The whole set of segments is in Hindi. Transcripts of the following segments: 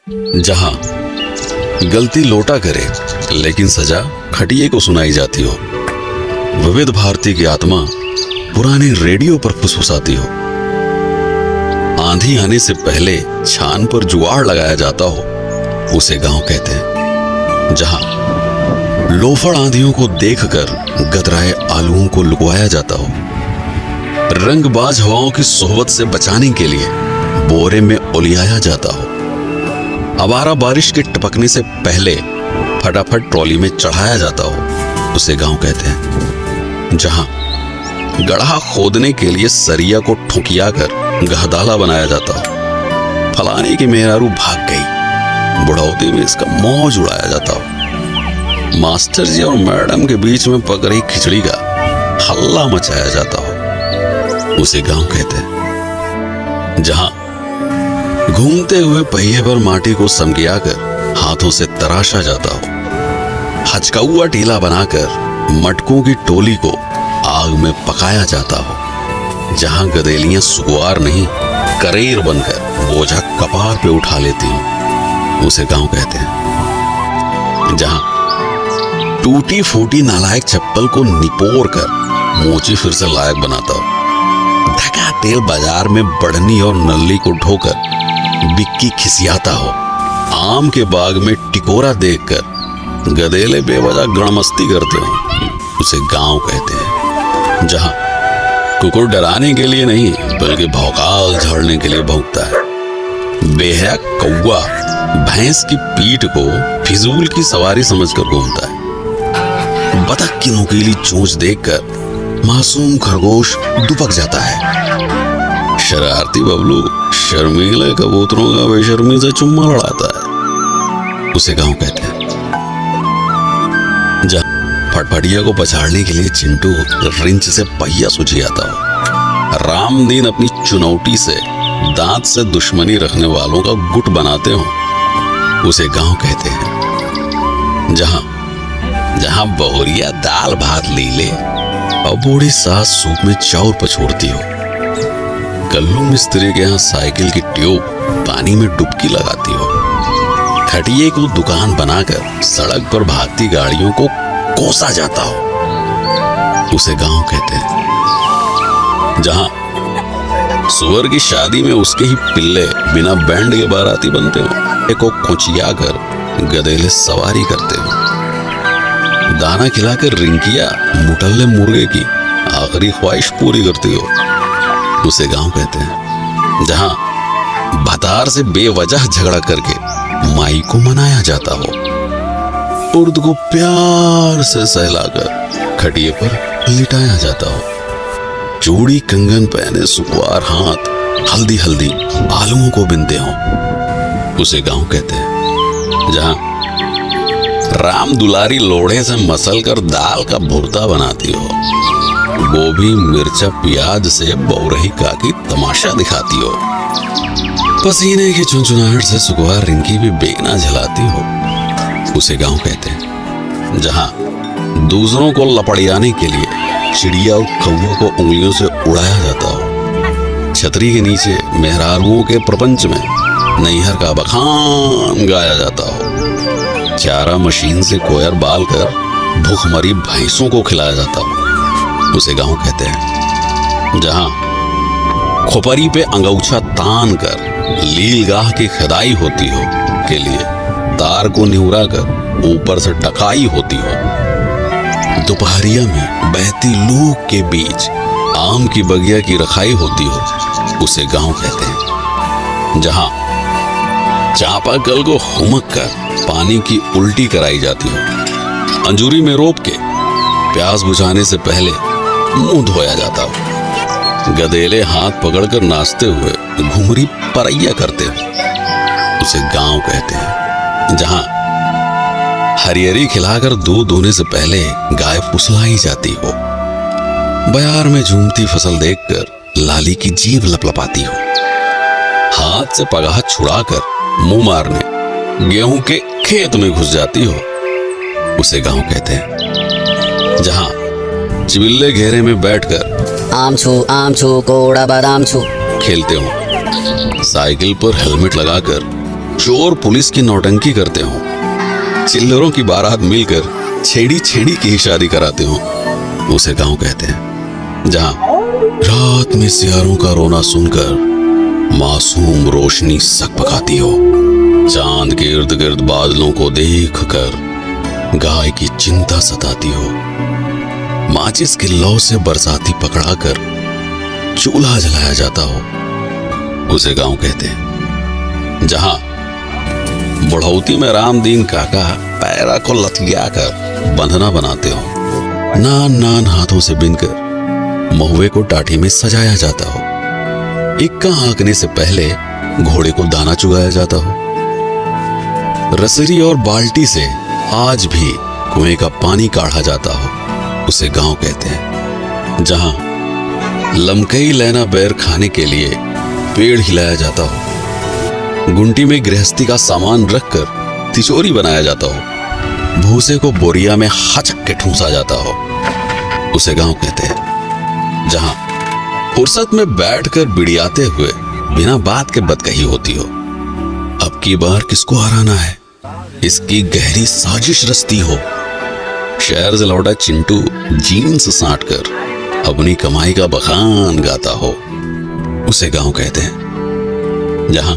जहां गलती लोटा करे लेकिन सजा खटिए को सुनाई जाती हो, विविध भारती की आत्मा पुराने रेडियो पर फुसफुसाती हो, आंधी आने से पहले छान पर जुआड़ लगाया जाता हो, उसे गांव कहते हैं। जहां लोफड़ आंधियों को देखकर गदराए आलुओं को लुकवाया जाता हो, रंगबाज हवाओं की सोहबत से बचाने के लिए बोरे में उलियाया जाता हो, आवारा बारिश के टपकने से पहले फटाफट ट्रॉली में चढ़ाया जाता हो, उसे गांव कहते हैं। जहां गड्ढा खोदने के लिए सरिया को ठुकिया कर गहदाला बनाया जाता हो, फलाने की मेहरारू भाग गई, बुढ़ौती में इसका मौज उड़ाया जाता हो, मास्टर जी और मैडम के बीच में पक रही खिचड़ी का हल्ला मचाया जाता हो, उसे गांव कहते हैं। जहां घूमते हुए पहिए पर माटी को समगिया कर हाथों से तराशा जाता हो, हचकौआ टीला बनाकर मटकों की टोली को आग में पकाया जाता हो, जहां गदेलियां सुगवार नहीं करेर बनकर बोझा कपार पे उठा लेती हो, उसे गांव कहते हैं। जहां टूटी फूटी नालायक चप्पल को निपोर कर मोची फिर से लायक बनाता हो, धका तेल बाजार में बढ़नी और नल्ली को ढोकर बिक्की खिसियाता हो, आम के बाग में टिकोरा देखकर गधेले बेवजह गणमस्ती करते हो, उसे गांव कहते हैं। जहां कुकुर डराने के लिए नहीं बल्कि भौकाल झाड़ने के लिए भौंकता है, बेहया कौवा भैंस की पीठ को फिजूल की सवारी समझकर घूमता है, बतख की नुकीली चोंच देखकर मासूम खरगोश दुबक जाता है, शरारती बबलू शर्मीले कबूतरों का बेशर्मी से चुम्मा लड़ाता है, उसे गांव कहते हैं। जहां फटफटिया को पछाड़ने के लिए चिंटू रिंच से पहिया सुझियाता हो, रामदीन अपनी चुनौती से दांत से दुश्मनी रखने वालों का गुट बनाते हो, उसे गांव कहते हैं। जहां बहुरिया दाल भात लीले और बूढ़ी सास सूप में चाउर पछोड़ती हो, कल्लू मिस्त्री के यहाँ साइकिल की ट्यूब पानी में डुबकी लगाती हो, खटिए को दुकान बनाकर सड़क पर भागती गाड़ियों को कोसा जाता हो, उसे गांव कहते हैं। जहां सुअर की शादी में उसके ही पिल्ले बिना बैंड के बाराती बनते हो, को खुचिया कर गधेले सवारी करते हो, दाना खिलाकर रिंकिया मुटल्ले मुर्गे की आखिरी ख्वाहिश पूरी करती हो, उसे गांव कहते हैं। जहां भतार से बेवजह झगड़ा करके माई को मनाया जाता हो, उर्द को प्यार से सहलाकर खटिए पर लिटाया जाता हो, चूड़ी कंगन पहने सुकुआर हाथ हल्दी हल्दी आलुओं को बिनते हो, उसे गांव कहते हैं। जहां राम दुलारी लोढ़े से मसल कर दाल का भुर्ता बनाती हो, गोभी मिर्चा प्याज से बौरही काकी तमाशा दिखाती हो, पसीने की चुनचुनाहट से सुकुआर रिंकी भी बेगना झलाती हो, उसे गांव कहते हैं। जहां दूसरों को लपड़ियाने के लिए चिड़िया और कौवों को उंगलियों से उड़ाया जाता हो, छतरी के नीचे मेहरारुओं के प्रपंच में नैहर का बखान गाया जाता हो, चारा मशीन से कोयर बाल कर भूखमरी भैंसों को खिलाया जाता हो, उसे गांव कहते हैं। जहां खोपरी पे अंगौछा तान कर लीलगाह की खदाई होती हो के लिए तार को निहुरा कर ऊपर से टकाई होती हो, दोपहरिया में बहती लूक के बीच आम की बगिया की रखाई होती हो, उसे गांव कहते हैं। जहां चापाकल को हुमक कर पानी की उल्टी कराई जाती हो, अंजूरी में रोप के प्यास बुझाने से पहले मुंह धोया जाता हो, गधेले हाथ पकड़कर नाचते हुए घुमरी परैया करते हो, उसे गांव कहते हैं। जहां हरियरी खिलाकर दूध धोने से पहले गाय फुसलाई जाती हो, बयार में झूमती फसल देखकर लाली की जीभ लपलपाती हो, हाथ से पगाह छुड़ाकर मुंह मारने गेहूं के खेत में घुस जाती हो, उसे गांव कहते हैं। जहां चिबिल्ले घेरे में बैठकर आम छू कोड़ा बादाम छू खेलते हो, साइकिल पर हेलमेट लगाकर चोर पुलिस की नौटंकी करते हो, चिल्लरों की बारात मिलकर छेड़ी छेड़ी की ही शादी कराते हो, उसे गांव कहते हैं। जहां रात में सियारों का रोना सुनकर मासूम रोशनी सकपकाती हो, चांद के इर्द गिर्द बादलों को देखकर गाय की चिंता सताती हो, माचिस की लौ से बरसाती पकड़ाकर चूल्हा जलाया जाता हो, उसे गांव कहते हैं। जहां बुढ़ौती में रामदीन काका पैरा को लथलियाकर बंधना बनाते हो, नान नान हाथों से बिनकर महुए को टाटी में सजाया जाता हो, इक्का हाँकने से पहले घोड़े को दाना चुगाया जाता हो, रसरी और बाल्टी से आज भी कुएं का पानी काढ़ा जाता हो, उसे गांव कहते हैं। जहां लमकई लेना बैर खाने के लिए पेड़ हिलाया जाता हो, गुंटी में गृहस्थी का सामान रखकर तिजोरी बनाया जाता हो, भूसे को बोरिया में हचक के ठूंसा जाता हो, उसे गांव कहते हैं। जहां फुर्सत में बैठकर बिड़ियाते हुए बिना बात के बदकही होती हो, अब की बार किसको हराना है, इसकी गहरी साजिश रचती हो, शहर से लौटा चिंटू जीन्स साट कर अपनी कमाई का बखान गाता हो, उसे गांव कहते हैं। जहां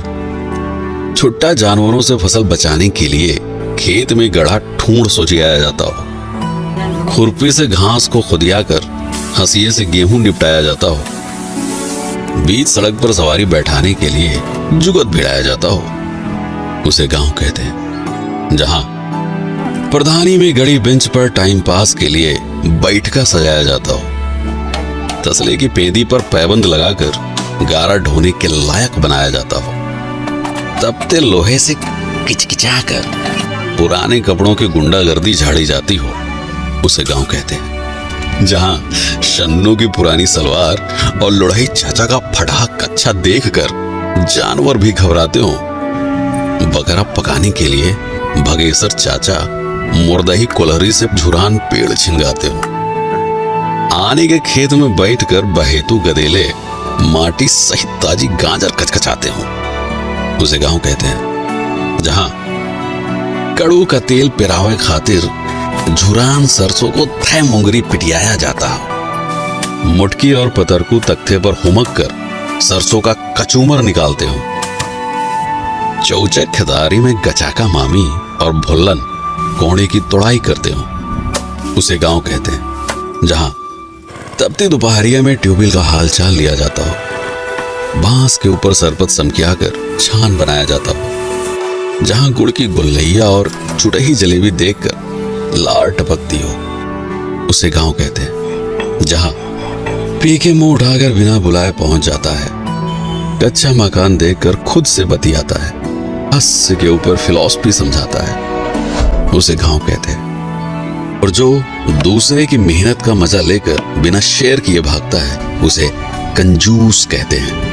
छुट्टा जानवरों से फसल बचाने के लिए खेत में गढ़ा ठूंड सुझाया जाता हो, खुरपी से घास को खुदियाकर हंसिये से गेहूं निपटाया जाता हो, बीच सड़क पर सवारी बैठाने के लिए जुगत भिड़ाया जाता हो, उसे गांव कहते हैं। जहां प्रधानी में गड़ी बेंच पर टाइम पास के लिए बैठका सजाया जाता हो, तसले की पेदी पर पैबंद लगाकर गारा ढोने के लायक बनाया जाता हो, तपते लोहे से किचकिचाकर पुराने कपड़ों की गुंडागर्दी झाड़ी जाती हो, उसे गांव कहते हैं। जहां शन्नू की पुरानी सलवार और लुढ़ई चाचा का फटा कच्छा देखकर जानवर भी घबराते हो, बकरा पकाने के लिए भगेसर चाचा मुर्दही कुल्हड़ी से झुरान पेड़ छिनगाते हो, आने के खेत में बैठकर बहेतू गदेले माटी सहित ताजी गाजर कचकचाते हो, उसे गांव कहते हैं। जहां कड़ू का तेल पिरावे खातिर झुरान सरसों को थे मुंगरी पिटियाया जाता हो, मुटकी और पतरकू तख्ते पर हुमक कर सरसों का कचूमर निकालते हो, चौचे खिदारी में गचाका मामी और भुल्लन कोड़े की तोड़ाई करते हो, उसे गांव कहते हैं। जहां तपती दोपहरिया में ट्यूबवेल का हालचाल लिया जाता हो, बांस के ऊपर सरपत समकियाकर छान बनाया जाता हो, जहां गुड़ की गुल्लैया और चुटही जलेबी देखकर लार टपकती हो, उसे गांव कहते हैं। जहां पी के मुंह उठाकर बिना बुलाए पहुंच जाता है, कच्चा मकान देखकर खुद से बतियाता है, हास्य के ऊपर फिलॉसफी समझाता है, उसे गांव कहते हैं। और जो दूसरे की मेहनत का मजा लेकर बिना शेयर किए भागता है, उसे कंजूस कहते हैं।